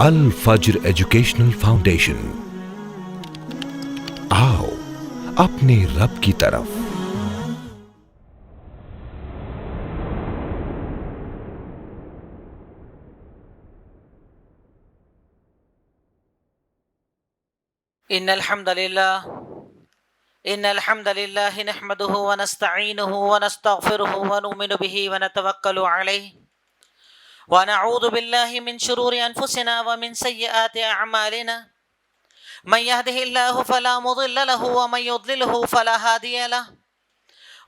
الفجر educational foundation, آؤ اپنے رب کی طرف۔ ان الحمد لله نحمده ونستعينه ونستغفره ونؤمن به ونتوكل عليه ونعوذ بالله من شرور انفسنا ومن سيئات اعمالنا، من يهده الله فلا مضل له ومن يضلله فلا هادي له،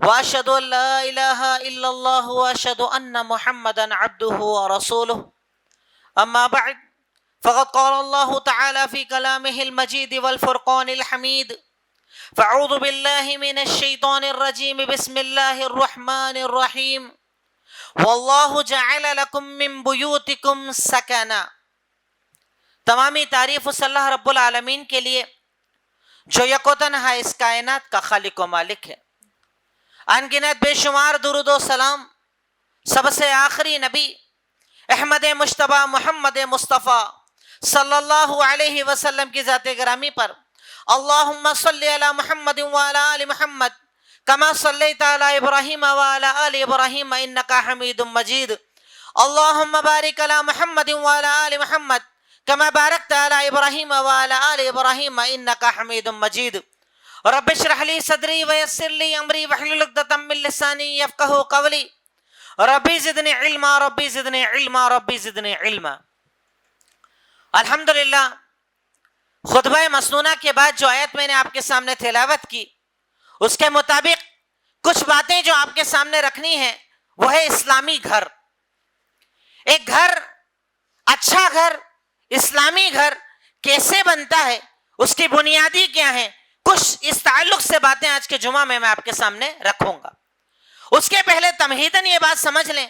واشهد ان لا اله الا الله واشهد ان محمدا عبده ورسوله، اما بعد فقد قال الله تعالى في كلامه المجيد والفرقان الحميد، فاعوذ بالله من الشيطان الرجيم، بسم الله الرحمن الرحيم، والله جعل لكم من بيوتكم سكنا۔ تمامی تعریف اس اللہ رب العالمین کے لیے جو یک و تنہا اس کائنات کا خالق و مالک ہے۔ ان گنت بے شمار درود و سلام سب سے آخری نبی احمد مجتبی محمد مصطفیٰ صلی اللہ علیہ وسلم کی ذات گرامی پر اللہم صلی علی محمد وعلی آل محمد کما صلیت علی ابراہیم وعلی آل ابراہیم انکا حمید مجید، اللہم بارک علی محمد وعلی آل محمد کما بارکت علی ابراہیم وعلی آل ابراہیم انکا حمید مجید۔ رب اشرح لی صدری ویسر لی امری واحلل عقدۃ من لسانی یفقہوا قولی، ربی زدنی علما ربی زدنی علما ربی زدنی علما۔ الحمدللہ، خطبہ مسنونہ کے بعد جو آیت میں نے آپ کے سامنے تلاوت کی اس کے مطابق کچھ باتیں جو آپ کے سامنے رکھنی ہیں وہ ہے اسلامی گھر۔ ایک گھر، اچھا گھر، اسلامی گھر کیسے بنتا ہے، اس کی بنیادی کیا ہیں، کچھ اس تعلق سے باتیں آج کے جمعہ میں آپ کے سامنے رکھوں گا۔ اس کے پہلے تمہیداً یہ بات سمجھ لیں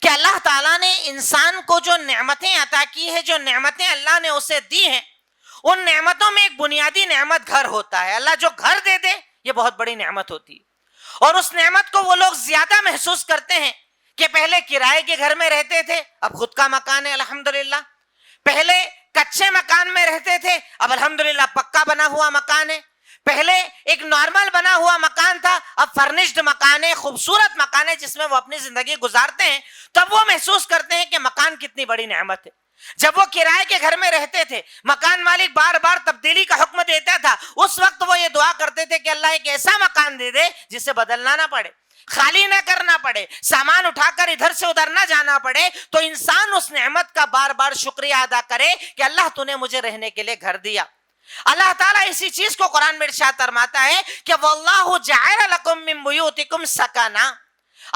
کہ اللہ تعالیٰ نے انسان کو جو نعمتیں عطا کی ہے، جو نعمتیں اللہ نے اسے دی ہیں، ان نعمتوں میں ایک بنیادی نعمت گھر ہوتا ہے۔ اللہ جو گھر دے دے یہ بہت بڑی نعمت ہوتی ہے، اور اس نعمت کو وہ لوگ زیادہ محسوس کرتے ہیں کہ پہلے کرائے کے گھر میں رہتے تھے، اب خود کا مکان ہے الحمدللہ، پہلے کچے مکان میں رہتے تھے، اب الحمدللہ پکا بنا ہوا مکان ہے، پہلے ایک نارمل بنا ہوا مکان تھا، اب فرنشڈ مکان ہے، خوبصورت مکان ہے جس میں وہ اپنی زندگی گزارتے ہیں، تب وہ محسوس کرتے ہیں کہ مکان کتنی بڑی نعمت ہے۔ جب وہ کرائے کے گھر میں رہتے تھے، مکان مالک بار بار تبدیلی کا حکم دیتا تھا، اس وقت وہ یہ دعا کرتے تھے کہ اللہ ایک ایسا مکان دے دے جسے بدلنا نہ پڑے، خالی نہ کرنا پڑے، سامان اٹھا کر ادھر سے ادھر نہ جانا پڑے، تو انسان اس نعمت کا بار بار شکریہ ادا کرے کہ اللہ تو نے مجھے رہنے کے لیے گھر دیا۔ اللہ تعالیٰ اسی چیز کو قرآن میں ارشاد فرماتا ہے کہ واللہ جعل لکم من بیوتکم سکنا،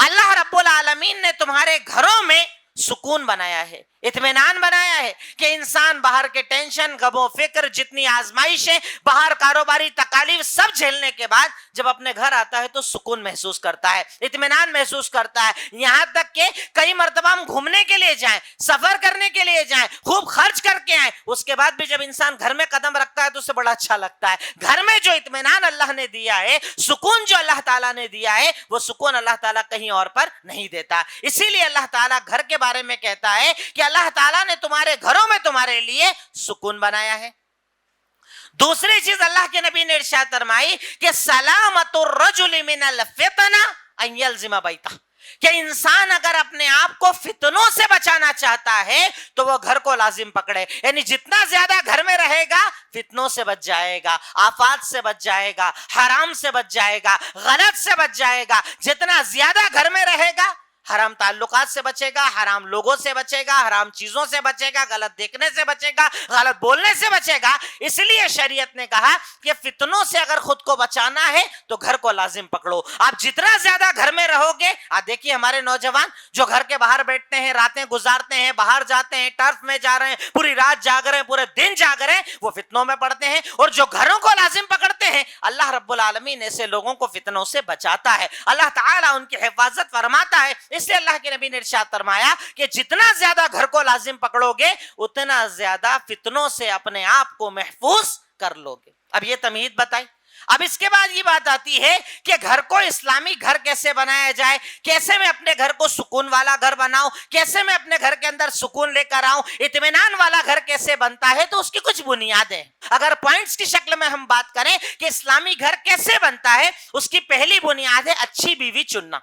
اللہ رب العالمین نے تمہارے گھروں میں سکون بنایا ہے، اطمینان بنایا ہے کہ انسان باہر کے ٹینشن، غم و فکر، جتنی آزمائشیں، باہر کاروباری تکالیف سب جھیلنے کے بعد جب اپنے گھر آتا ہے تو سکون محسوس کرتا ہے، اطمینان محسوس کرتا ہے۔ یہاں تک کہ کئی مرتبہ ہم گھومنے کے لیے جائیں، سفر کرنے کے لیے جائیں، خوب خرچ کر کے آئیں، اس کے بعد بھی جب انسان گھر میں قدم رکھتا ہے تو اسے بڑا اچھا لگتا ہے۔ گھر میں جو اطمینان اللہ نے دیا ہے، سکون جو اللہ تعالیٰ نے دیا ہے، وہ سکون اللہ تعالیٰ کہیں اور پر نہیں دیتا۔ اسی لیے اللہ تعالیٰ گھر کے بارے میں کہتا ہے کہ اللہ تعالیٰ نے تمہارے گھروں میں تمہارے لیے سکون بنایا ہے۔ دوسری چیز اللہ کے نبی نے ارشاد فرمائی کہ سلامت الرجل من الفتنہ ان یلزم بیتہ، کہ انسان اگر اپنے آپ کو فتنوں سے بچانا چاہتا ہے تو وہ گھر کو لازم پکڑے، یعنی جتنا زیادہ گھر میں رہے گا فتنوں سے بچ جائے گا، آفات سے بچ جائے گا، حرام سے بچ جائے گا، غلط سے بچ جائے گا۔ جتنا زیادہ گھر میں رہے گا حرام تعلقات سے بچے گا، حرام لوگوں سے بچے گا، حرام چیزوں سے بچے گا، غلط دیکھنے سے بچے گا، غلط بولنے سے بچے گا۔ اس لیے شریعت نے کہا کہ فتنوں سے اگر خود کو بچانا ہے تو گھر کو لازم پکڑو۔ آپ جتنا زیادہ گھر میں رہو گے، آپ دیکھیے ہمارے نوجوان جو گھر کے باہر بیٹھتے ہیں، راتیں گزارتے ہیں، باہر جاتے ہیں، ٹرف میں جا رہے ہیں، پوری رات جاگ رہے ہیں، پورے دن جاگ رہے ہیں، وہ فتنوں میں پڑتے ہیں۔ اور جو گھروں کو لازم پکڑتے ہیں، اللہ رب العالمین ایسے لوگوں کو فتنوں سے بچاتا ہے، اللہ تعالیٰ ان کی حفاظت فرماتا ہے۔ اس لیے اللہ کے نبی نے ارشاد فرمایا کہ جتنا زیادہ گھر کو لازم پکڑو گے اتنا زیادہ فتنوں سے اپنے آپ کو محفوظ کر لو گے۔ اب یہ تمہید بتائی، اب اس کے بعد یہ بات آتی ہے کہ گھر کو اسلامی گھر کیسے بنایا جائے, کیسے میں اپنے گھر کو سکون والا گھر بناؤں, کیسے میں اپنے گھر کے اندر سکون لے کر آؤں, اطمینان والا گھر کیسے بنتا ہے. تو اس کی کچھ بنیادیں, اگر پوائنٹس کی شکل میں ہم بات کریں کہ اسلامی گھر کیسے بنتا ہے, اس کی پہلی بنیاد ہے اچھی بیوی چننا.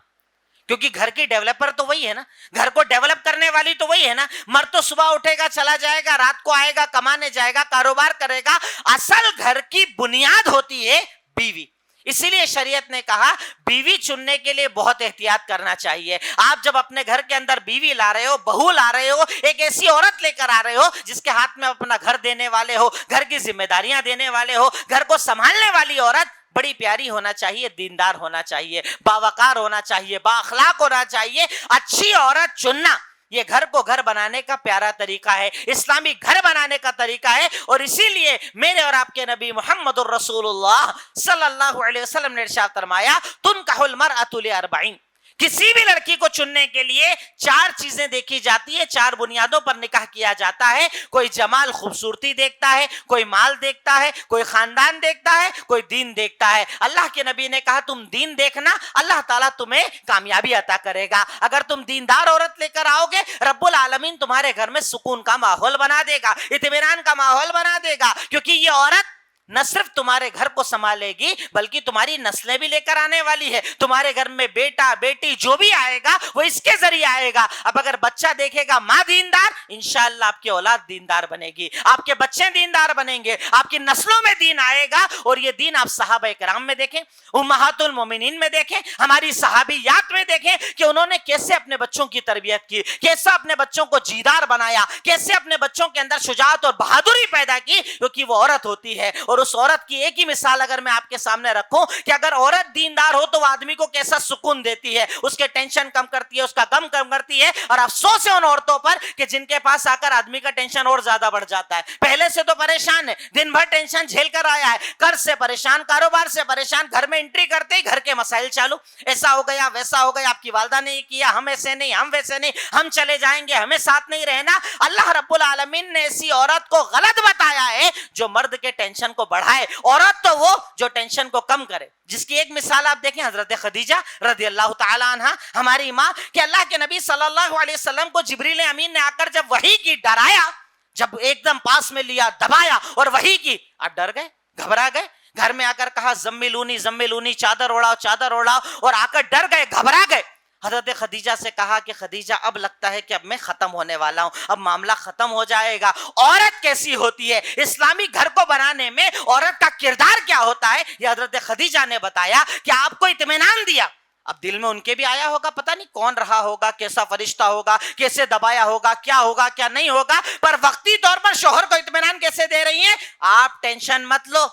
کیونکہ گھر کی ڈیولپر تو وہی ہے نا, گھر کو ڈیولپ کرنے والی تو وہی ہے نا. مرد تو صبح اٹھے گا چلا جائے گا, رات کو آئے گا کمانے جائے گا, کاروبار کرے گا. اصل گھر کی بنیاد ہوتی ہے بیوی. اسی لیے شریعت نے کہا بیوی چننے کے لیے بہت احتیاط کرنا چاہیے. آپ جب اپنے گھر کے اندر بیوی لا رہے ہو, بہو لا رہے ہو, ایک ایسی عورت لے کر آ رہے ہو جس کے ہاتھ میں اپنا گھر دینے والے ہو, گھر کی ذمہ داریاں دینے والے ہو, گھر کو سنبھالنے والی عورت بڑی پیاری ہونا چاہیے, دیندار ہونا چاہیے, باوقار ہونا چاہیے, با اخلاق ہونا چاہیے. اچھی عورت چننا یہ گھر کو گھر بنانے کا پیارا طریقہ ہے, اسلامی گھر بنانے کا طریقہ ہے. اور اسی لیے میرے اور آپ کے نبی محمد الرسول اللہ صلی اللہ علیہ وسلم نے ارشاد فرمایا تنکح المرأة لاربعین, کسی بھی لڑکی کو چننے کے لیے 4 چیزیں دیکھی جاتی ہے, 4 بنیادوں پر نکاح کیا جاتا ہے. کوئی جمال خوبصورتی دیکھتا ہے, کوئی مال دیکھتا ہے, کوئی خاندان دیکھتا ہے, کوئی دین دیکھتا ہے. اللہ کے نبی نے کہا تم دین دیکھنا, اللہ تعالیٰ تمہیں کامیابی عطا کرے گا. اگر تم دیندار عورت لے کر آؤ گے, رب العالمین تمہارے گھر میں سکون کا ماحول بنا دے گا, اطمینان کا ماحول بنا دے گا. کیونکہ یہ عورت نہ صرف تمہارے گھر کو سنبھالے گی بلکہ تمہاری نسلیں بھی لے کر آنے والی ہے. تمہارے گھر میں بیٹا بیٹی جو بھی آئے گا وہ اس کے ذریعے آئے گا. اب اگر بچہ دیکھے گا ماں دیندار, انشاءاللہ آپ کی اولاد دیندار بنے گی, آپ کے بچے دیندار بنیں گے, آپ کی نسلوں میں دین آئے گا. اور یہ دین آپ صحابہ کرام میں دیکھیں, امہات المومنین میں دیکھیں, ہماری صحابیات میں دیکھیں کہ انہوں نے کیسے اپنے بچوں کی تربیت کی, کیسے اپنے بچوں کو جیدار بنایا, کیسے اپنے بچوں کے اندر شجاعت اور بہادری پیدا کی. کیونکہ وہ عورت ہوتی ہے, اور اس عورت کی ایک ہی مثال اگر میں آپ کے سامنے رکھوں کہ اگر عورت دیندار ہو تو وہ آدمی کو کیسا سکون دیتی ہے, اس کے ٹینشن کم کرتی ہے, اس کا غم کم کرتی ہے. اور افسوس ہے ان عورتوں پر کہ جن کے پاس آ کر آدمی کا ٹینشن اور زیادہ بڑھ جاتا ہے. پہلے سے تو پریشان ہے, دن بھر ٹینشن جھیل کر آیا ہے, قرض سے پریشان, کاروبار سے پریشان, گھر میں انٹری کرتے ہی گھر کے مسائل چالو, ایسا ہو گیا ویسا ہو گیا, آپ کی والدہ نے یہ کیا, ہم ایسے نہیں, ہم ویسے نہیں, ہم چلے جائیں گے, ہمیں ساتھ نہیں رہنا. اللہ رب العالمین نے ایسی عورت کو غلط بتایا ہے جو مرد کے ٹینشن کو بڑھائے. عورت تو وہ جو ٹینشن کو کم کرے, جس کی ایک مثال آپ دیکھیں حضرت خدیجہ رضی اللہ تعالی عنہ, ہماری ماں, کہ اللہ کے نبی صلی اللہ علیہ وسلم کو جبریل امین نے آ کر جب وحی کی ڈرایا, جب ایک دم پاس میں لیا, دبایا اور وحی کی, آپ ڈر گئے, گھبرا گئے. گھر میں آ کر کہا زملونی زملونی, چادر اوڑاؤ چادر اوڑاؤ, اور آ کر ڈر گئے, گھبرا گئے. حضرت خدیجہ سے کہا کہ خدیجہ اب لگتا ہے کہ اب میں ختم ہونے والا ہوں, اب معاملہ ختم ہو جائے گا. عورت کیسی ہوتی ہے, اسلامی گھر کو بنانے میں عورت کا کردار کیا ہوتا ہے, یہ حضرت خدیجہ نے بتایا کہ آپ کو اطمینان دیا. اب دل میں ان کے بھی آیا ہوگا, پتہ نہیں کون رہا ہوگا, کیسا فرشتہ ہوگا, کیسے دبایا ہوگا, کیا نہیں ہوگا, پر وقتی طور پر شوہر کو اطمینان کیسے دے رہی ہیں, آپ ٹینشن مت لو,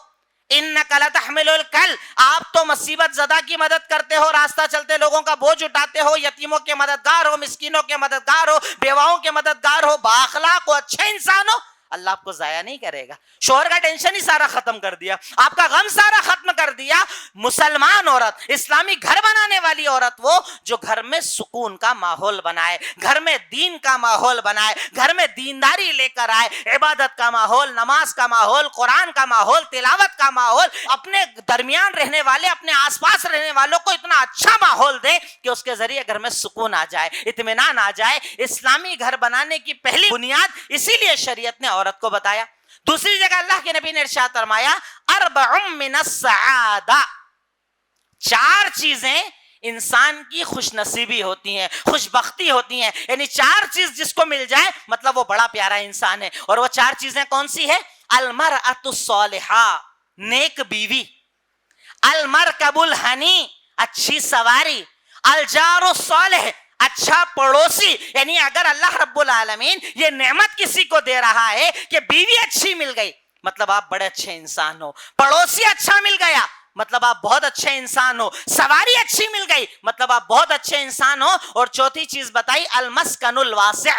انک لتحمل الکل, آپ تو مصیبت زدہ کی مدد کرتے ہو, راستہ چلتے لوگوں کا بوجھ اٹھاتے ہو, یتیموں کے مددگار ہو, مسکینوں کے مددگار ہو, بیواؤں کے مددگار ہو, بااخلاق ہو, اچھے انسان ہو. اللہ آپ کو ضائع نہیں کرے گا. شوہر کا ٹینشن ہی سارا ختم کر دیا, آپ کا غم سارا ختم کر دیا. مسلمان عورت, اسلامی گھر بنانے والی عورت وہ جو گھر میں سکون کا ماحول بنائے, گھر میں دین کا ماحول بنائے, گھر میں دینداری لے کر آئے, عبادت کا ماحول, نماز کا ماحول, قرآن کا ماحول, تلاوت کا ماحول, اپنے درمیان رہنے والے, اپنے آس پاس رہنے والوں کو اتنا اچھا ماحول دے کہ اس کے ذریعے گھر میں سکون آ جائے, اطمینان آ جائے. اسلامی گھر بنانے کی پہلی بنیاد اسی لیے شریعت نے عورت کو بتایا. دوسری جگہ اللہ کے نبی نے ارشاد فرمایا اربع من السعادہ, 4 چیزیں انسان کی خوش نصیبی ہوتی ہیں, خوش بختی ہوتی ہیں. یعنی 4 چیز جس کو مل جائے مطلب وہ بڑا پیارا انسان ہے. اور وہ 4 چیزیں کون سی ہے؟ المرأۃ الصالحہ, نیک بیوی, المرکب الحنی, اچھی سواری, الجار الصالح, اچھا پڑوسی. یعنی اگر اللہ رب العالمین یہ نعمت کسی کو دے رہا ہے کہ بیوی اچھی مل گئی مطلب آپ بڑے اچھے انسان ہو, پڑوسی اچھا مل گیا مطلب آپ بہت اچھے انسان ہو, سواری اچھی مل گئی مطلب آپ بہت اچھے انسان ہو. اور چوتھی چیز بتائی المسکن الواسع,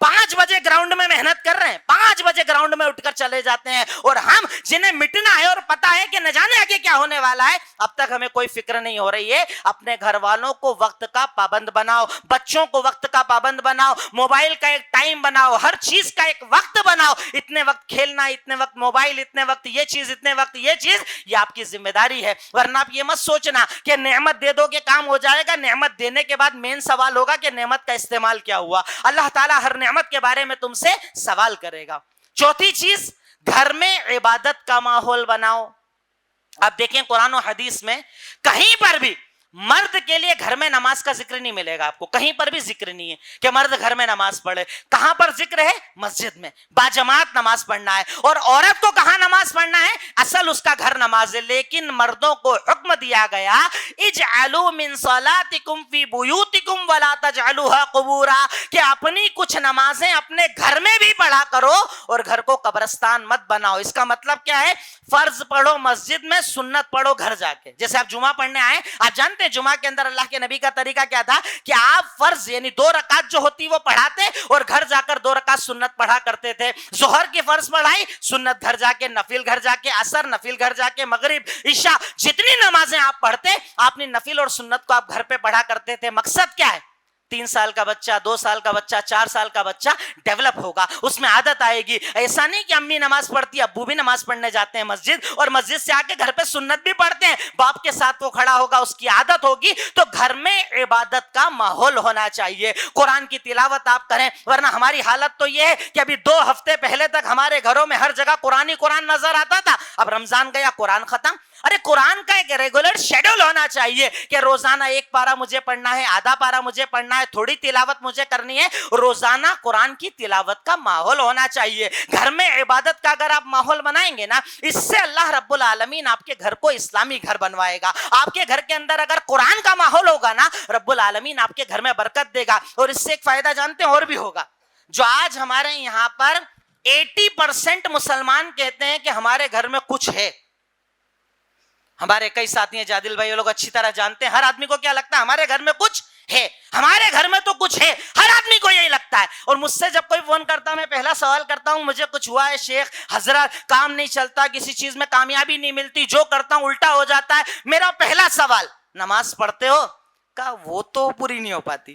5 5 بجے گراؤنڈ میں محنت کر رہے ہیں, 5 بجے گراؤنڈ میں اٹھ کر چلے جاتے ہیں, اور ہم جنہیں مٹنا ہے اور پتا ہے کہ نہ جانے آگے کیا ہونے والا ہے, اب تک ہمیں کوئی فکر نہیں ہو رہی ہے. اپنے گھر والوں کو وقت کا پابند بناؤ, بچوں کو وقت کا پابند بناؤ, موبائل کا ایک ٹائم بناؤ, ہر چیز کا ایک وقت بناؤ. اتنے وقت کھیلنا, اتنے وقت موبائل, اتنے وقت یہ چیز, اتنے وقت یہ چیز, یہ آپ کی ذمہ داری ہے. ورنہ آپ یہ مت سوچنا کہ نعمت دے دو کہ کام ہو جائے گا. نعمت دینے کے بعد مین سوال ہوگا کہ نعمت کا استعمال کیا ہوا. اللہ تعالیٰ ہر نعمت کے بارے میں تم سے سوال کرے گا. چوتھی چیز, گھر میں عبادت کا ماحول بناؤ. آپ دیکھیں قرآن و حدیث میں کہیں پر بھی مرد کے لیے گھر میں نماز کا ذکر نہیں ملے گا آپ کو, کہیں پر بھی ذکر نہیں ہے کہ مرد گھر میں نماز پڑھے. کہاں پر ذکر ہے؟ مسجد میں باجماعت نماز پڑھنا ہے. اور عورت کو کہاں نماز پڑھنا ہے؟ اصل اس کا گھر نماز ہے, لیکن مردوں کو حکم دیا گیا اجعلوا من صلاتکم فی بیوتکم ولا تجعلوها قبورا, کہ اپنی کچھ نمازیں اپنے گھر میں بھی پڑھا کرو اور گھر کو قبرستان مت بناؤ. اس کا مطلب کیا ہے؟ فرض پڑھو مسجد میں, سنت پڑھو گھر جا کے. جیسے آپ جمعہ پڑھنے آئے, آپ جانتے جمعہ کے اندر اللہ کے نبی کا طریقہ کیا تھا کہ آپ فرض یعنی 2 رکعت جو ہوتی وہ پڑھاتے اور گھر جا کر 2 رکعت سنت پڑھا کرتے تھے. ظہر کی فرض پڑھائی, سنت گھر جا کے, نفل گھر جا کے, عصر نفل گھر جا کے, مغرب عشاء جتنی نمازیں آپ پڑھتے آپ نے نفل اور سنت کو آپ گھر پہ پڑھا کرتے تھے. مقصد کیا ہے؟ 3 سال کا بچہ, 2 سال کا بچہ, 4 سال کا بچہ ڈیولپ ہوگا, اس میں عادت آئے گی. ایسا نہیں کہ امی نماز پڑھتی ہے, ابو بھی نماز پڑھنے جاتے ہیں مسجد, اور مسجد سے آ کے گھر پہ سنت بھی پڑھتے ہیں. باپ کے ساتھ وہ کھڑا ہوگا, اس کی عادت ہوگی. تو گھر میں عبادت کا ماحول ہونا چاہیے. قرآن کی تلاوت آپ کریں, ورنہ ہماری حالت تو یہ ہے کہ ابھی 2 ہفتے پہلے تک ہمارے گھروں میں ہر جگہ قرآن نظر آتا تھا. اب رمضان گیا, قرآن ختم. ارے قرآن کا ایک ریگولر شیڈول ہونا چاہیے کہ روزانہ 1 پارہ مجھے پڑھنا ہے, آدھا پارہ مجھے پڑھنا ہے, تھوڑی تلاوت مجھے کرنی ہے. روزانہ قرآن کی تلاوت کا ماحول ہونا چاہیے. گھر میں عبادت کا اگر آپ ماحول بنائیں گے نا, اس سے اللہ رب العالمین آپ کے گھر کو اسلامی گھر بنوائے گا. آپ کے گھر کے اندر اگر قرآن کا ماحول ہوگا نا, رب العالمین آپ کے گھر میں برکت دے گا. اور اس سے ایک فائدہ جانتے ہیں اور بھی ہوگا, جو آج ہمارے یہاں پر 80% مسلمان کہتے ہیں کہ ہمارے گھر میں کچھ ہے. ہمارے کئی ساتھی ہیں جادل بھائی, لوگ اچھی طرح جانتے ہیں, ہر آدمی کو کیا لگتا ہے؟ ہمارے گھر میں کچھ ہے, ہمارے گھر میں تو کچھ ہے. ہر آدمی کو یہی لگتا ہے. اور مجھ سے جب کوئی فون کرتا ہے, میں پہلا سوال کرتا ہوں, مجھے کچھ ہوا ہے شیخ حضرت, کام نہیں چلتا, کسی چیز میں کامیابی نہیں ملتی, جو کرتا ہوں الٹا ہو جاتا ہے. میرا پہلا سوال, نماز پڑھتے ہو؟ کہا وہ تو پوری نہیں ہو پاتی,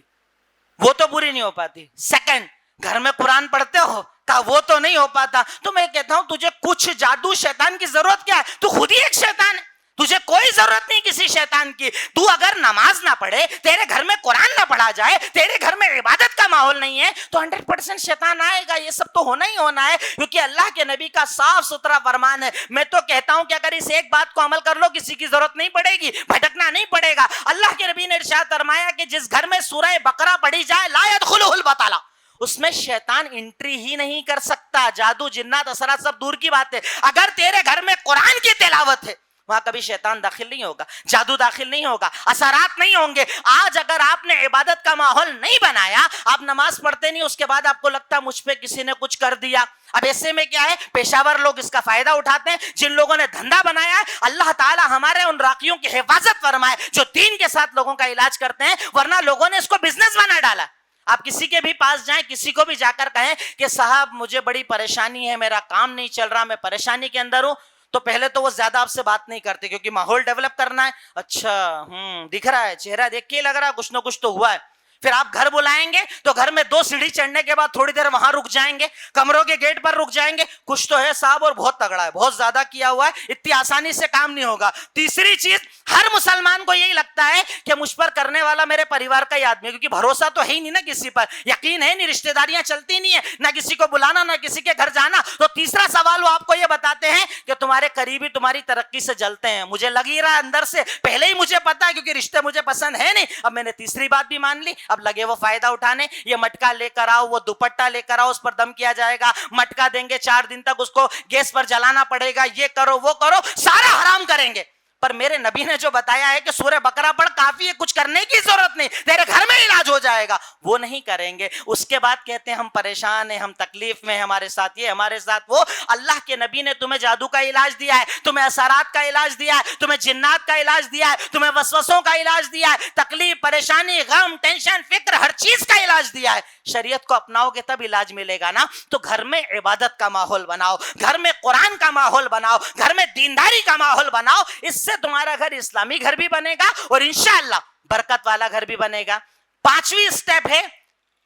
وہ تو پوری نہیں ہو پاتی. سیکنڈ, گھر میں قرآن پڑھتے ہو؟ کہا وہ تو نہیں ہو پاتا. تو میں کہتا ہوں تجھے کچھ جادو شیطان کی ضرورت کیا ہے؟ تو خود ہی ایک شیطان ہے, تجھے کوئی ضرورت نہیں کسی شیطان کی. تو اگر نماز نہ پڑھے, تیرے گھر میں قرآن نہ پڑھا جائے, تیرے گھر میں عبادت کا ماحول نہیں ہے, تو 100% شیطان آئے گا. یہ سب تو ہونا ہی ہونا ہے, کیونکہ اللہ کے نبی کا صاف ستھرا فرمان ہے. میں تو کہتا ہوں کہ اگر اس ایک بات کو عمل کر لو, کسی کی ضرورت نہیں پڑے گی, بھٹکنا نہیں پڑے گا. اللہ کے نبی نے ارشاد فرمایا کہ جس گھر میں سورہ بقرہ پڑھی جائے, لا يدخلہ البطالہ, اس میں شیطان انٹری ہی نہیں کر سکتا. جادو جنات اثرات سب دور کی بات ہے. اگر تیرے گھر میں قرآن کی تلاوت ہے, وہاں کبھی شیطان داخل نہیں ہوگا, جادو داخل نہیں ہوگا, اثرات نہیں ہوں گے. آج اگر آپ نے عبادت کا ماحول نہیں بنایا, آپ نماز پڑھتے نہیں, اس کے بعد آپ کو لگتا مجھ پہ کسی نے کچھ کر دیا. اب ایسے میں کیا ہے, پیشاور لوگ اس کا فائدہ اٹھاتے ہیں. جن لوگوں نے دھندا بنایا ہے, اللہ تعالی ہمارے ان راقیوں کی حفاظت فرمائے جو دین کے ساتھ لوگوں کا علاج کرتے ہیں, ورنہ لوگوں نے اس کو بزنس بنا ڈالا. آپ کسی کے بھی پاس جائیں, کسی کو بھی جا کر کہیں کہ صاحب مجھے بڑی پریشانی ہے, میرا کام نہیں چل رہا, میں پریشانی کے اندر ہوں, تو پہلے تو وہ زیادہ آپ سے بات نہیں کرتے, کیونکہ ماحول ڈیولپ کرنا ہے. اچھا دکھ رہا ہے, چہرہ دیکھ کے لگ رہا ہے کچھ نہ کچھ تو ہوا ہے. پھر آپ گھر بلائیں گے تو گھر میں 2 سیڑھی چڑھنے کے بعد تھوڑی دیر وہاں رک جائیں گے, کمروں کے گیٹ پر رک جائیں گے, کچھ تو ہے صاحب اور بہت تگڑا ہے, بہت زیادہ کیا ہوا ہے, اتنی آسانی سے کام نہیں ہوگا. تیسری چیز, ہر مسلمان کو یہی لگتا ہے کہ مجھ پر کرنے والا میرے پریوار کا ہی آدمی ہے, کیونکہ بھروسہ تو ہے ہی نہیں نا کسی پر, یقین ہے نہیں, رشتہ داریاں چلتی نہیں ہے, نہ کسی کو بلانا نہ کسی کے گھر جانا. تو تیسرا سوال وہ آپ کو یہ بتاتے ہیں کہ تمہارے قریبی تمہاری ترقی سے جلتے ہیں. مجھے لگ ہی رہا ہے اندر سے, پہلے ہی مجھے پتا ہے, کیونکہ رشتے مجھے پسند ہے نہیں. اب میں نے تیسری بات بھی مان لی, اب لگے وہ فائدہ اٹھانے. یہ مٹکا لے کر آؤ, وہ دوپٹہ لے کر آؤ, اس پر دم کیا جائے گا, مٹکا دیں گے 4 دن تک اس کو گیس پر جلانا پڑے گا, یہ کرو وہ کرو, سارا حرام کریں گے. پر میرے نبی نے جو بتایا ہے کہ سورہ بقرہ پڑھ کافی ہے, کچھ کرنے کی ضرورت نہیں, تیرے گھر میں علاج ہو جائے گا, وہ نہیں کریں گے. اس کے بعد کہتے ہیں ہم پریشان ہیں, ہم تکلیف میں ہیں, ہمارے ساتھ یہ, ہمارے ساتھ وہ. اللہ کے نبی نے تمہیں جادو کا علاج دیا ہے, تمہیں اثرات کا علاج دیا ہے, تمہیں جنات کا علاج دیا ہے, تمہیں وسوسوں کا علاج دیا ہے, تکلیف, پریشانی, غم, ٹینشن, فکر, ہر چیز کا علاج دیا ہے. شریعت کو اپناؤ گے تب علاج ملے گا نا. تو گھر میں عبادت کا ماحول بناؤ, گھر میں قرآن کا ماحول بناؤ, گھر میں دینداری کا ماحول بناؤ. اس سے تمہارا گھر اسلامی گھر بھی بنے گا اور انشاءاللہ برکت والا گھر بھی بنے گا. 5ویں سٹیپ ہے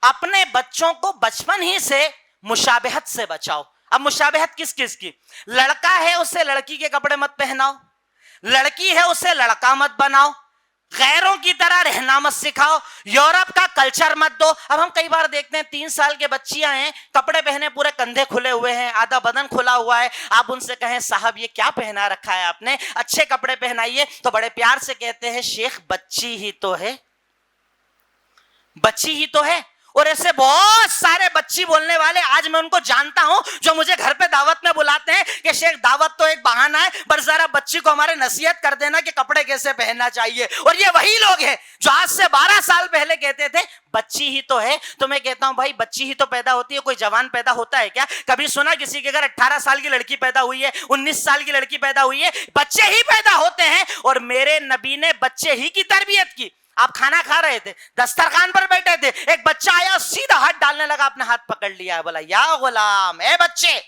اپنے بچوں کو بچپن ہی سے مشابہت سے بچاؤ. اب مشابہت کس کس کی؟ لڑکا ہے اسے لڑکی کے کپڑے مت پہناؤ, لڑکی ہے اسے لڑکا مت بناؤ, غیروں کی طرح رہنا مت سکھاؤ, یورپ کا کلچر مت دو. اب ہم کئی بار دیکھتے ہیں 3 سال کے بچیاں ہیں, کپڑے پہنے پورے کندھے کھلے ہوئے ہیں, آدھا بدن کھلا ہوا ہے. آپ ان سے کہیں صاحب یہ کیا پہنا رکھا ہے آپ نے, اچھے کپڑے پہنائیے, تو بڑے پیار سے کہتے ہیں شیخ بچی ہی تو ہے, بچی ہی تو ہے. اور ایسے بہت سارے بچی بولنے والے آج میں ان کو جانتا ہوں جو مجھے گھر پہ دعوت میں بلاتے ہیں کہ شیخ دعوت تو ایک بہانہ ہے, پر ذرا بچی کو ہمارے نصیحت کر دینا کہ کپڑے کیسے پہننا چاہیے. اور یہ وہی لوگ ہیں جو آج سے 12 سال پہلے کہتے تھے بچی ہی تو ہے. تو میں کہتا ہوں بھائی بچی ہی تو پیدا ہوتی ہے, کوئی جوان پیدا ہوتا ہے کیا؟ کبھی سنا کسی کے گھر 18 سال کی لڑکی پیدا ہوئی ہے, 19 سال کی لڑکی پیدا ہوئی ہے؟ بچے ہی پیدا ہوتے ہیں. اور میرے نبی نے بچے ہی کی تربیت کی. آپ کھانا کھا رہے تھے, دسترخوان پر بیٹھے تھے, ایک بچہ آیا سیدھا ہاتھ ڈالنے لگا, اپنے ہاتھ پکڑ لیا, بولا یا غلام, اے بچے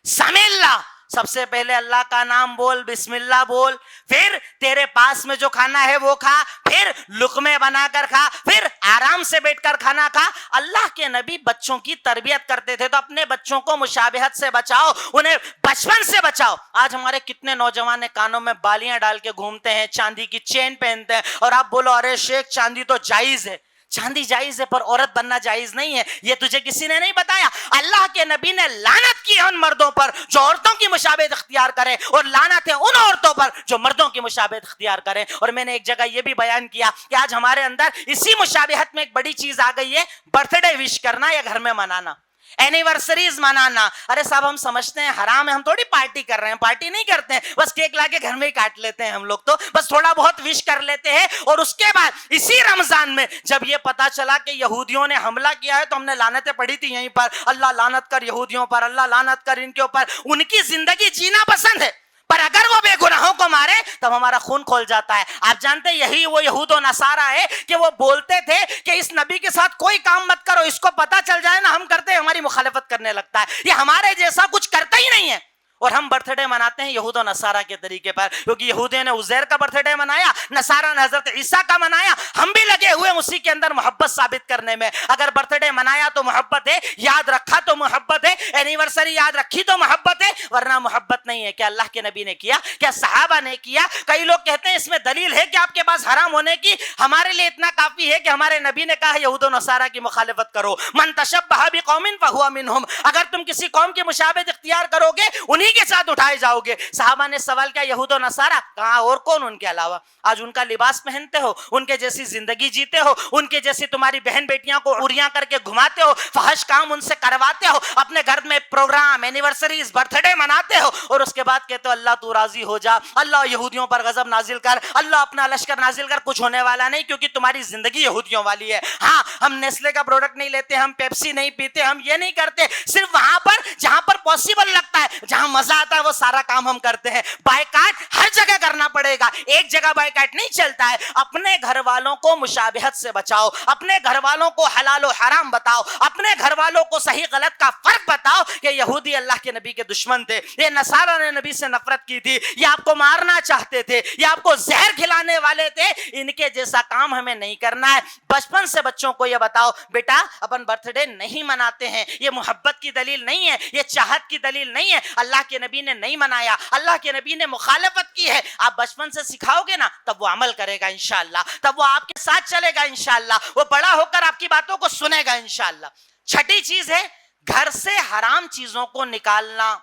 سمع اللہ, سب سے پہلے اللہ کا نام بول, بسم اللہ بول, پھر تیرے پاس میں جو کھانا ہے وہ کھا, پھر لقمے بنا کر کھا, پھر آرام سے بیٹھ کر کھانا کھا. اللہ کے نبی بچوں کی تربیت کرتے تھے. تو اپنے بچوں کو مشابہت سے بچاؤ, انہیں بچپن سے بچاؤ. آج ہمارے کتنے نوجوان کانوں میں بالیاں ڈال کے گھومتے ہیں, چاندی کی چین پہنتے ہیں, اور آپ بولو ارے شیخ چاندی تو جائز ہے. چاندی جائز ہے پر عورت بننا جائز نہیں ہے, یہ تجھے کسی نے نہیں بتایا. اللہ کے نبی نے لعنت کی ان مردوں پر جو عورتوں کی مشابہت اختیار کریں, اور لعنت ہے ان عورتوں پر جو مردوں کی مشابہت اختیار کریں. اور میں نے ایک جگہ یہ بھی بیان کیا کہ آج ہمارے اندر اسی مشابہت میں ایک بڑی چیز آ گئی ہے, برتھ ڈے وش کرنا یا گھر میں منانا, اینیورسریز منانا. ارے صاحب ہم سمجھتے ہیں حرام ہے, ہم تھوڑی پارٹی کر رہے ہیں, پارٹی نہیں کرتے ہیں, بس کیک لا کے گھر میں ہی کاٹ لیتے ہیں ہم لوگ, تو بس تھوڑا بہت وش کر لیتے ہیں. اور اس کے بعد اسی رمضان میں جب یہ پتا چلا کہ یہودیوں نے حملہ کیا ہے تو ہم نے لعنتیں پڑھی تھی یہیں پر, اللہ لعنت کر یہودیوں پر, اللہ لعنت کر ان کے اوپر. ان کی زندگی جینا پسند ہے, پر اگر وہ بے گناہوں کو مارے تب ہمارا خون کھول جاتا ہے. آپ جانتے ہیں یہی وہ یہود و نصارہ ہے کہ وہ بولتے تھے کہ اس نبی کے ساتھ کوئی کام مت کرو, اس کو پتا چل جائے نا ہم کرتے ہیں ہماری مخالفت کرنے لگتا ہے, یہ ہمارے جیسا کچھ کرتا ہی نہیں ہے. اور ہم برتھ ڈے مناتے ہیں یہود و نصارہ کے طریقے پر, کیونکہ یہودیوں نے عزیر کا برتھ ڈے منایا, نصارہ نے حضرت عیسیٰ کا منایا. ہم بھی لگے ہوئے اسی کے اندر محبت ثابت کرنے میں. اگر برتھ ڈے منایا تو محبت ہے, یاد رکھا تو محبت ہے, اینیورسری یاد رکھی تو محبت ہے, ورنہ محبت نہیں ہے. کیا اللہ کے نبی نے کیا, کیا صحابہ نے کیا؟ کئی لوگ کہتے ہیں اس میں دلیل ہے کہ آپ کے پاس حرام ہونے کی, ہمارے لیے اتنا کافی ہے کہ ہمارے نبی نے کہا یہود و نصارہ کی مخالفت کرو. من تشبہ بقوم فہو منہم, اگر تم کسی قوم کی مشابہت اختیار کرو گے انہی کے ساتھ اٹھائے جاؤ گے. صحابہ نے سوال کیا یہود و نصارہ, کہاں اور کون ان کے علاوہ؟ آج ان کا لباس پہنتے ہو, ان کے جیسی زندگی جیتے ہو, ان کے جیسی تمہاری بہن بیٹیاں کو عریاں کر کے گھماتے ہو, فحش کام ان سے کرواتے ہو, اپنے گھر میں پروگرام, اینیورسریز, برتھ ڈے مناتے ہو, اور اس کے بعد کہتے ہو اللہ تو راضی ہو جا, اللہ یہودیوں پر غضب نازل کر, اللہ اپنا لشکر نازل کر. کچھ ہونے والا نہیں, کیونکہ تمہاری زندگی یہودیوں والی ہے. ہاں ہم نیسلے کا پروڈکٹ نہیں لیتے, ہم پیپسی نہیں پیتے, ہم یہ نہیں کرتے, صرف وہاں پر جہاں پر پاسبل لگتا ہے, جہاں مزہ آتا ہے وہ سارا کام ہم کرتے ہیں. بائیکاٹ ہر جگہ کرنا پڑے گا, ایک جگہ بائیکاٹ نہیں چلتا ہے. اپنے گھر والوں کو مشابہت سے بچاؤ, اپنے گھر والوں کو حلال و حرام بتاؤ, اپنے گھر والوں کو صحیح غلط کا فرق بتاؤ کہ یہودی اللہ کے نبی کے دشمن تھے, یہ نصارہ نے نبی سے نفرت کی تھی, یہ آپ کو مارنا چاہتے تھے, یہ آپ کو زہر کھلانے والے تھے, ان کے جیسا کام ہمیں نہیں کرنا ہے. بچپن سے بچوں کو یہ بتاؤ بیٹا اپن برتھ ڈے نہیں مناتے ہیں, یہ محبت کی دلیل نہیں ہے, یہ چاہت کی دلیل نہیں ہے, اللہ کے نبی نے نہیں منایا, اللہ کے نبی نے مخالفت کی ہے. آپ بچپن سے سکھاؤ گے نا تب وہ عمل کرے گا انشاءاللہ, تب وہ آپ کے ساتھ چلے گا انشاءاللہ, وہ بڑا ہو کر آپ کی باتوں کو سنے گا انشاءاللہ. چھٹی چیز ہے گھر سے حرام چیزوں کو نکالنا.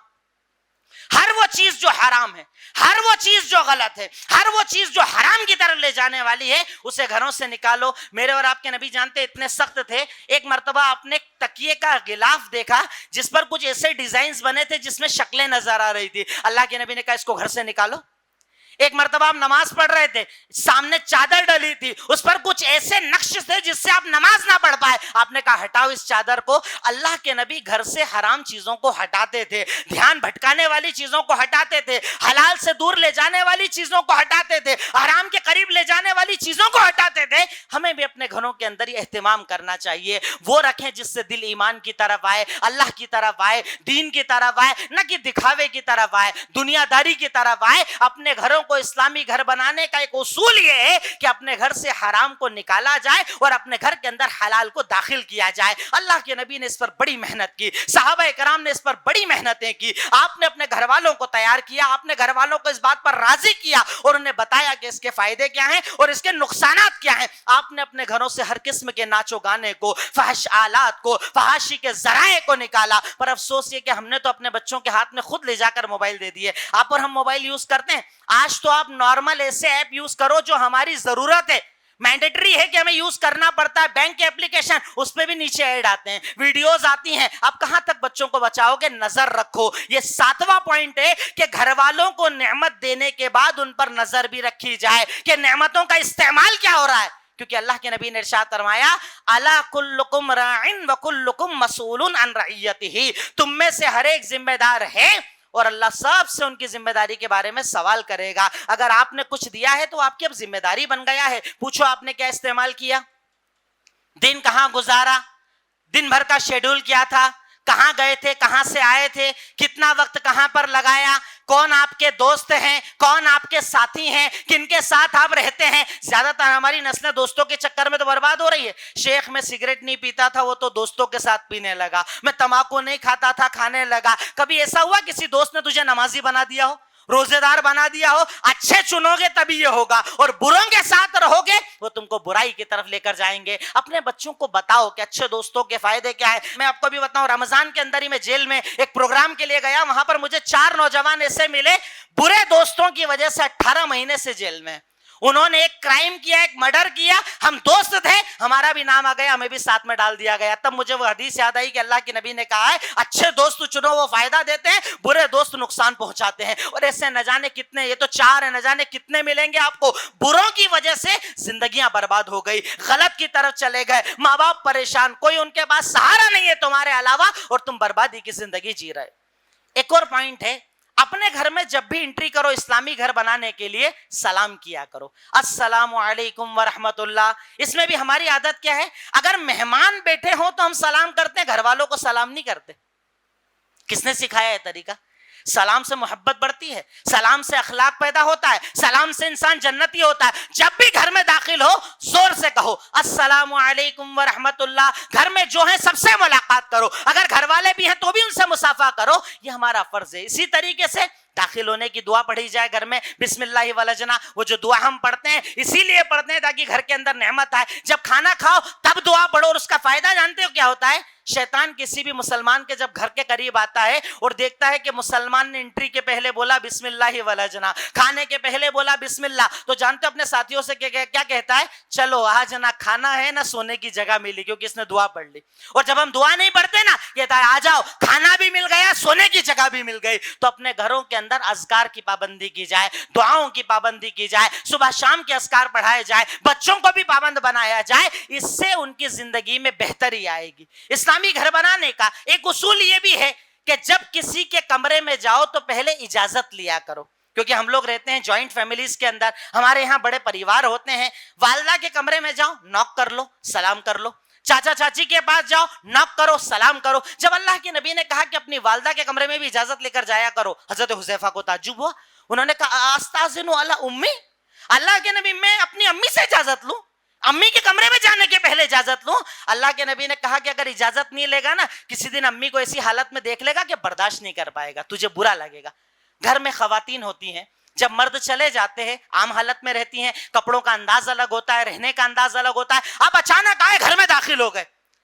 ہر وہ چیز جو حرام ہے, ہر وہ چیز جو غلط ہے, ہر وہ چیز جو حرام کی طرف لے جانے والی ہے, اسے گھروں سے نکالو. میرے اور آپ کے نبی جانتے اتنے سخت تھے, ایک مرتبہ آپ نے تکیے کا غلاف دیکھا جس پر کچھ ایسے ڈیزائنز بنے تھے جس میں شکلیں نظر آ رہی تھی. اللہ کے نبی نے کہا اس کو گھر سے نکالو. ایک مرتبہ آپ نماز پڑھ رہے تھے, سامنے چادر ڈلی تھی, اس پر کچھ ایسے نقش تھے جس سے آپ نماز نہ پڑھ پائے. آپ نے کہا ہٹاؤ اس چادر کو. اللہ کے نبی گھر سے حرام چیزوں کو ہٹاتے تھے, دھیان بھٹکانے والی چیزوں کو ہٹاتے تھے, حلال سے دور لے جانے والی چیزوں کو ہٹاتے تھے, حرام کے قریب لے جانے والی چیزوں کو ہٹاتے تھے. ہمیں بھی اپنے گھروں کے اندر یہ اہتمام کرنا چاہیے, وہ رکھیں جس سے دل ایمان کی طرف آئے, اللہ کی طرف آئے, دین کی طرف آئے, نہ کہ دکھاوے کی طرف آئے, دنیا داری کی طرف آئے. اپنے گھروں کو اسلامی گھر بنانے کا ایک اصول یہ ہے کہ اپنے گھر سے حرام کو نکالا جائے اور اپنے گھر کے اندر حلال کو داخل کیا جائے. اللہ کے نبی نے اس پر بڑی محنت کی, صحابہ کرام نے اس پر بڑی محنتیں کی. آپ نے اپنے گھر والوں کو تیار کیا, آپ نے گھر والوں کو اس بات پر راضی کیا اور انہیں بتایا کہ اس کے فائدے کیا ہیں اور اس کے نقصانات کیا ہیں. آپ نے اپنے گھروں سے ہر قسم کے ناچو گانے کو, فحش آلات کو, فحاشی کے ذرائع کو نکالا. پر افسوس یہ کہ ہم نے تو اپنے بچوں کے ہاتھ میں خود لے جا کر موبائل دے دیے. آپ اور ہم موبائل یوز کرتے ہیں, آج تو آپ نارمل ایسے ایپ یوز کرو جو ہماری ضرورت ہے, مینڈیٹری ہے کہ ہمیں یوز کرنا پڑتا ہے. بینک کے اپلیکیشن, اس پہ بھی نیچے ایڈ آتے ہیں, ویڈیوز آتی ہیں. اب کہاں تک بچوں کو بچاؤ گے؟ نظر رکھو. یہ 7واں پوائنٹ ہے کہ گھر والوں کو نعمت دینے کے بعد ان پر نظر بھی رکھی جائے کہ نعمتوں کا استعمال کیا ہو رہا ہے. کیونکہ اللہ کے نبی نے ارشاد فرمایا, الا کلکم راعٍ وکلکم مسئول عن رعیتہ, تم میں سے ہر ایک ذمہ دار ہے اور اللہ سب سے ان کی ذمہ داری کے بارے میں سوال کرے گا. اگر آپ نے کچھ دیا ہے تو آپ کی اب ذمہ داری بن گیا ہے. پوچھو آپ نے کیا استعمال کیا, دن کہاں گزارا, دن بھر کا شیڈول کیا تھا, کہاں گئے تھے, کہاں سے آئے تھے, کتنا وقت کہاں پر لگایا, کون آپ کے دوست ہیں, کون آپ کے ساتھی ہیں, کن کے ساتھ آپ رہتے ہیں. زیادہ تر ہماری نسلیں دوستوں کے چکر میں تو برباد ہو رہی ہے. شیخ میں سگریٹ نہیں پیتا تھا, وہ تو دوستوں کے ساتھ پینے لگا. میں تمباکو نہیں کھاتا تھا, کھانے لگا. کبھی ایسا ہوا کسی دوست نے تجھے نمازی بنا دیا ہو, روزے دار بنا دیا ہو؟ اچھے چنو گے تبھی یہ ہوگا, اور بروں کے ساتھ رہو گے وہ تم کو برائی کی طرف لے کر جائیں گے. اپنے بچوں کو بتاؤ کہ اچھے دوستوں کے فائدے کیا ہیں. میں آپ کو بھی بتاؤں, رمضان کے اندر ہی میں جیل میں ایک پروگرام کے لیے گیا, وہاں پر مجھے 4 نوجوان ایسے ملے, برے دوستوں کی وجہ سے 18 مہینے سے جیل میں. انہوں نے ایک کرائم کیا, ایک مرڈر کیا, ہم دوست تھے, ہمارا بھی نام آ گیا, ہمیں بھی ساتھ میں ڈال دیا گیا. تب مجھے وہ حدیث یاد آئی کہ اللہ کے نبی نے کہا ہے اچھے دوست چنو, وہ فائدہ دیتے ہیں, برے دوست نقصان پہنچاتے ہیں. اور ایسے نہ جانے کتنے, یہ تو 4 ہیں, نہ جانے کتنے ملیں گے آپ کو. بروں کی وجہ سے زندگیاں برباد ہو گئی, غلط کی طرف چلے گئے, ماں باپ پریشان, کوئی ان کے پاس سہارا نہیں ہے تمہارے علاوہ, اور تم بربادی کی زندگی جی رہے. ایک اور پوائنٹ ہے, اپنے گھر میں جب بھی انٹری کرو اسلامی گھر بنانے کے لیے سلام کیا کرو, السلام علیکم ورحمت اللہ. اس میں بھی ہماری عادت کیا ہے, اگر مہمان بیٹھے ہوں تو ہم سلام کرتے ہیں, گھر والوں کو سلام نہیں کرتے. کس نے سکھایا ہے طریقہ؟ سلام سے محبت بڑھتی ہے, سلام سے اخلاق پیدا ہوتا ہے, سلام سے انسان جنتی ہوتا ہے. جب بھی گھر میں داخل ہو زور سے کہو السلام علیکم ورحمت اللہ. گھر میں جو ہیں سب سے ملاقات کرو, اگر گھر والے بھی ہیں تو بھی ان سے مصافحہ کرو, یہ ہمارا فرض ہے. اسی طریقے سے داخل ہونے کی دعا پڑھی جائے گھر میں, بسم اللہ ولجنا. وہ جو دعا ہم پڑھتے ہیں اسی لیے پڑھتے ہیں تاکہ گھر کے اندر نعمت آئے. جب کھانا کھاؤ تب دعا پڑھو, اور اس کا فائدہ جانتے ہو کیا ہوتا ہے؟ شیطان کسی بھی مسلمان کے جب گھر کے قریب آتا ہے اور دیکھتا ہے کہ مسلمان نے انٹری کے پہلے بولا بسم اللہ ولجنا, کھانے کے پہلے بولا بسم اللہ, تو جانتے ہو اپنے ساتھیوں سے کیا کہتا ہے؟ چلو آج نہ کھانا ہے نہ سونے کی جگہ ملی, کیونکہ اس نے دعا پڑھ لی. اور جب ہم دعا نہیں پڑھتے نا, کہتا ہے آ جاؤ, کھانا بھی مل گیا, سونے کی جگہ بھی مل گئی. تو اپنے گھروں کے اندر اذکار کی پابندی کی جائے, دعاؤں کی پابندی کی جائے, صبح شام کے اذکار پڑھائے جائے, بچوں کو بھی پابند بنایا جائے. اس سے ان کی زندگی میں بہتری آئے گی. اسلامی گھر بنانے کا ایک اصول یہ بھی ہے کہ جب کسی کے کمرے میں جاؤ تو پہلے اجازت لیا کرو, کیونکہ ہم لوگ رہتے ہیں جوائنٹ فیملیز کے اندر, ہمارے یہاں بڑے پریوار ہوتے ہیں. والدہ کے کمرے میں جاؤ, ناک کر لو, سلام کر لو. چاچا چاچی کے پاس جاؤ, ناک کرو, سلام کرو. جب اللہ کے نبی نے کہا کہ اپنی والدہ کے کمرے میں بھی اجازت لے کر جایا کرو, حضرت حذیفہ کو تعجب ہوا. انہوں نے کہا استاذن علی امی, اللہ کے نبی میں اپنی امی سے اجازت لوں, امی کے کمرے میں جانے کے پہلے اجازت لوں؟ اللہ کے نبی نے کہا کہ اگر اجازت نہیں لے گا نا, کسی دن امی کو ایسی حالت میں دیکھ لے گا کہ برداشت نہیں کر پائے گا, تجھے برا لگے گا. گھر میں خواتین ہوتی ہیں, جب مرد چلے جاتے ہیں عام حالت میں رہتی ہیں, کپڑوں کا انداز الگ ہوتا ہے, رہنے کا انداز الگ ہوتا ہے. آپ اچانک آئے, گھر میں داخل ہو گئے,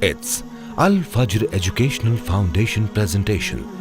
It's Al Fajr Educational Foundation presentation.